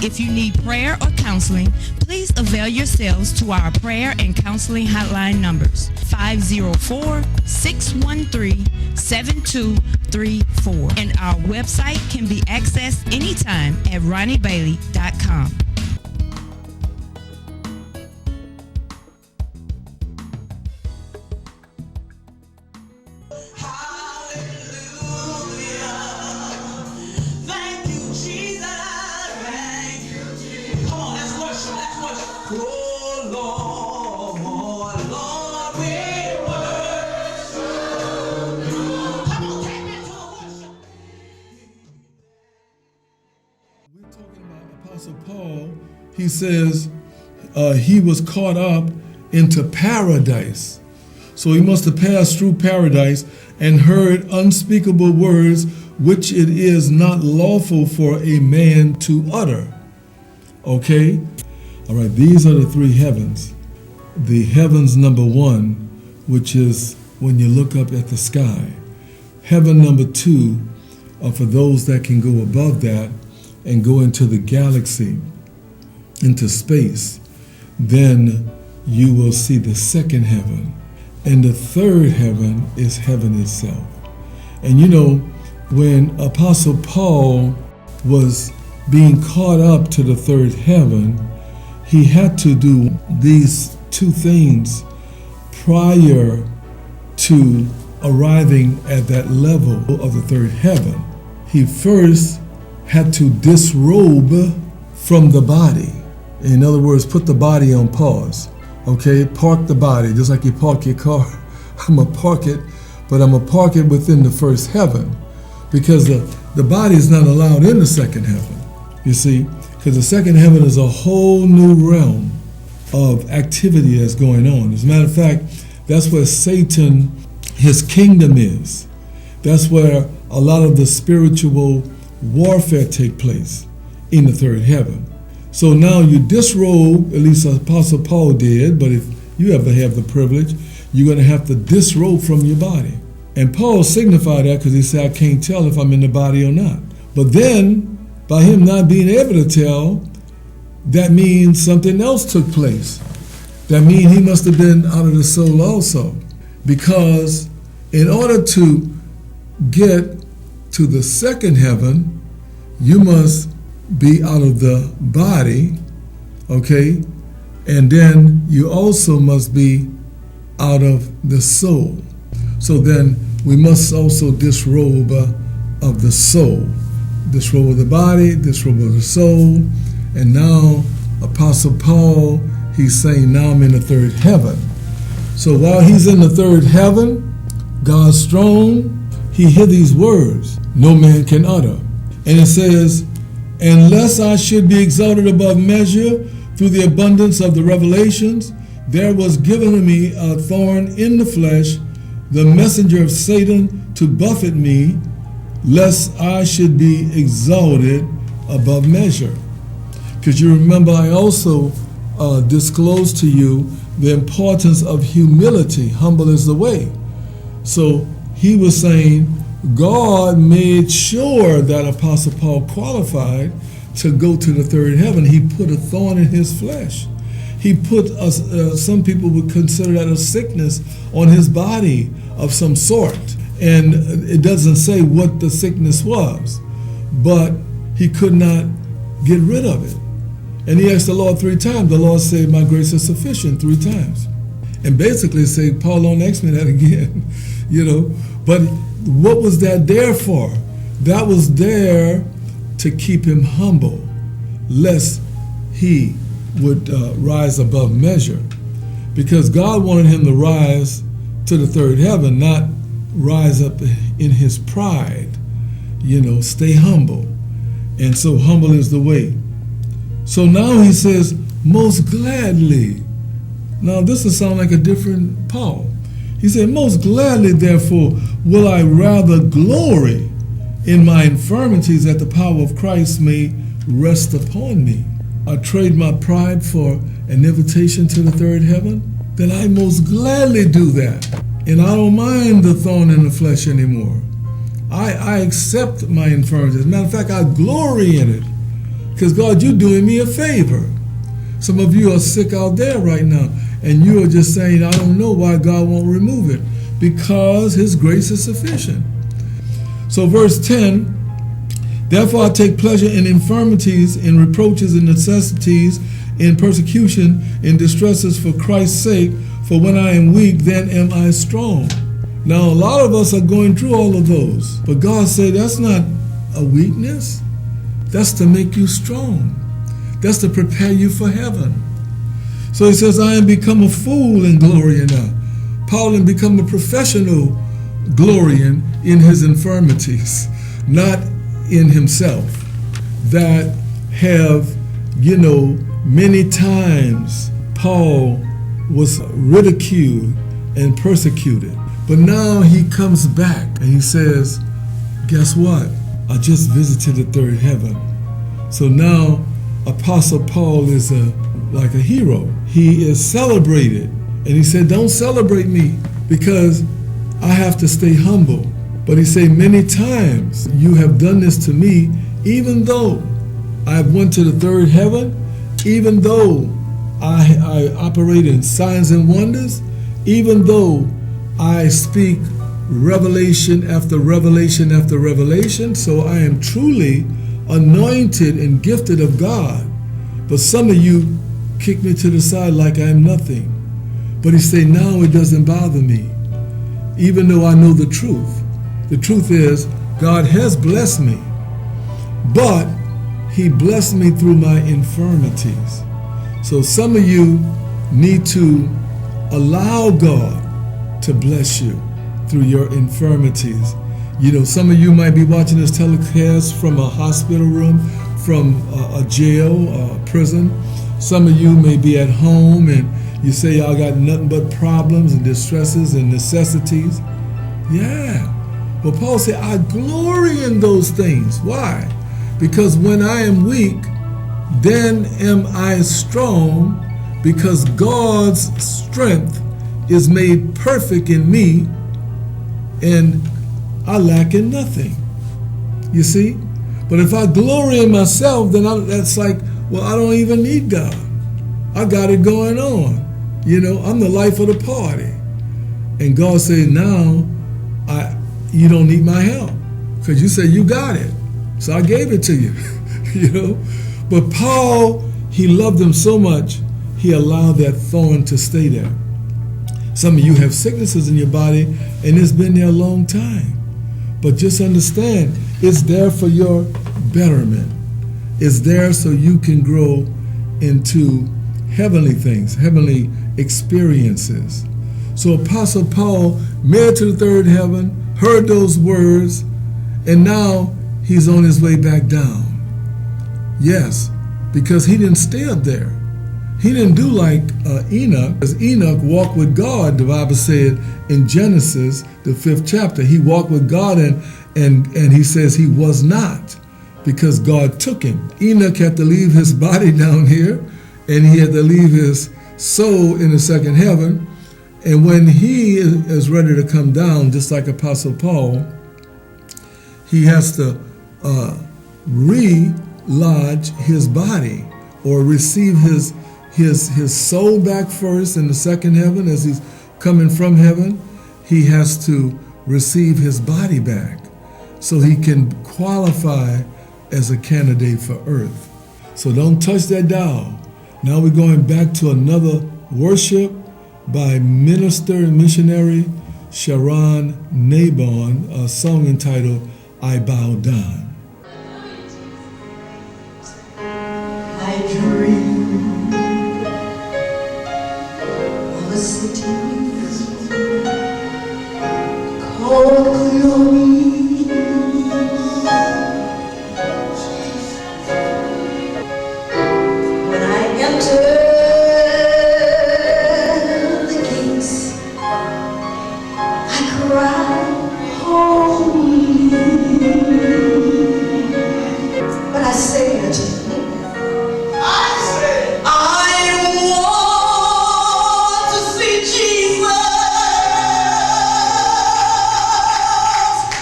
If you need prayer or counseling, please avail yourselves to our prayer and counseling hotline numbers, 504-613-7234. And our website can be accessed anytime at ronniebailey.com. Apostle Paul, he says he was caught up into paradise. So he must have passed through paradise and heard unspeakable words which it is not lawful for a man to utter. Okay? All right, these are the three heavens. The heavens number one, which is when you look up at the sky. Heaven number two are for those that can go above that and go into the galaxy, into space. Then you will see the second heaven. And the third heaven is heaven itself. And you know, when Apostle Paul was being caught up to the third heaven, he had to do these two things prior to arriving at that level of the third heaven. He first had to disrobe from the body. In other words, put the body on pause. Okay, park the body, just like you park your car. I'm gonna park it, but I'm gonna park it within the first heaven, because the body is not allowed in the second heaven, you see, because the second heaven is a whole new realm of activity that's going on. As a matter of fact, that's where Satan, his kingdom is. That's where a lot of the spiritual warfare take place, in the third heaven. So now you disrobe, at least Apostle Paul did, but if you ever have the privilege, you're going to have to disrobe from your body. And Paul signified that because he said, I can't tell if I'm in the body or not. But then, by him not being able to tell, that means something else took place. That means he must have been out of the soul also. Because in order to get to the second heaven, you must be out of the body, okay? And then you also must be out of the soul. So then we must also disrobe of the soul. Disrobe of the body, disrobe of the soul. And now Apostle Paul, he's saying, now I'm in the third heaven. So while he's in the third heaven, God's throne, he hear these words, no man can utter. And it says, unless I should be exalted above measure through the abundance of the revelations, there was given to me a thorn in the flesh, the messenger of Satan to buffet me, lest I should be exalted above measure. Because you remember I also disclosed to you the importance of humility. Humble is the way. So he was saying, God made sure that Apostle Paul qualified to go to the third heaven. He put a thorn in his flesh. He put, some people would consider that a sickness on his body of some sort. And it doesn't say what the sickness was, but he could not get rid of it. And he asked the Lord 3 times. The Lord said, my grace is sufficient 3 times. And basically say, Paul, don't ask me that again, you know. But what was that there for? That was there to keep him humble, lest he would rise above measure. Because God wanted him to rise to the third heaven, not rise up in his pride. You know, stay humble. And so humble is the way. So now he says, most gladly. Now this will sound like a different Paul. He said, most gladly, therefore, will I rather glory in my infirmities, that the power of Christ may rest upon me. I trade my pride for an invitation to the third heaven. Then I most gladly do that. And I don't mind the thorn in the flesh anymore. I accept my infirmities. As a matter of fact, I glory in it. Because God, you're doing me a favor. Some of you are sick out there right now, and you are just saying, I don't know why God won't remove it. Because his grace is sufficient. So verse 10, therefore I take pleasure in infirmities, in reproaches, in necessities, in persecution, in distresses for Christ's sake, for when I am weak, then am I strong. Now a lot of us are going through all of those, but God said that's not a weakness. That's to make you strong. That's to prepare you for heaven. So he says, I am become a fool in glorying now. Paul had become a professional glorying in his infirmities, not in himself, that have, many times Paul was ridiculed and persecuted. But now he comes back and he says, guess what? I just visited the third heaven. So now Apostle Paul is like a hero. He is celebrated. And he said, don't celebrate me because I have to stay humble. But he said, many times you have done this to me, even though I went to the third heaven, even though I operate in signs and wonders, even though I speak revelation after revelation after revelation, so I am truly anointed and gifted of God. But some of you kick me to the side like I'm nothing. But he said, now it doesn't bother me, even though I know the truth. The truth is, God has blessed me, but he blessed me through my infirmities. So some of you need to allow God to bless you through your infirmities. Some of you might be watching this telecast from a hospital room, from a jail, a prison. Some of you may be at home and you say, y'all got nothing but problems and distresses and necessities. Yeah. But Paul said, I glory in those things. Why? Because when I am weak, then am I strong, because God's strength is made perfect in me, and I lack in nothing. You see? But if I glory in myself, then that's like, well, I don't even need God. I got it going on. I'm the life of the party. And God said, now, you don't need my help, because you said you got it. So I gave it to you. But Paul, he loved them so much, he allowed that thorn to stay there. Some of you have sicknesses in your body, and it's been there a long time. But just understand, it's there for your betterment. It's there so you can grow into heavenly things, heavenly experiences. So Apostle Paul made it to the third heaven, heard those words, and now he's on his way back down. Yes, because he didn't stay up there. He didn't do like Enoch. As Enoch walked with God, the Bible said in Genesis, the 5th chapter, he walked with God and he says he was not, because God took him. Enoch had to leave his body down here, and he had to leave his soul in the second heaven. And when he is ready to come down, just like Apostle Paul, he has to re-lodge his body, or receive his soul back first in the second heaven. As he's coming from heaven, he has to receive his body back so he can qualify as a candidate for earth. So don't touch that dial. Now we're going back to another worship by minister and missionary Sharon Nabon, a song entitled I Bow Down. I dream of a city called glory. When I enter the gates, I cry, holy. But I say it. I want to see Jesus,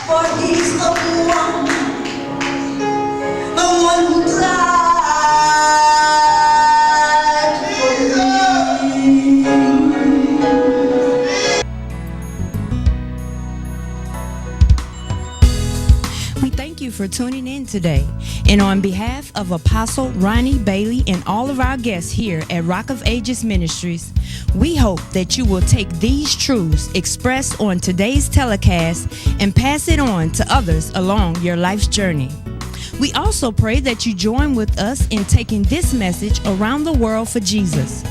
for he's the one who died. We thank you for tuning in today. And on behalf of Apostle Ronnie Bailey and all of our guests here at Rock of Ages Ministries, we hope that you will take these truths expressed on today's telecast and pass it on to others along your life's journey. We also pray that you join with us in taking this message around the world for Jesus.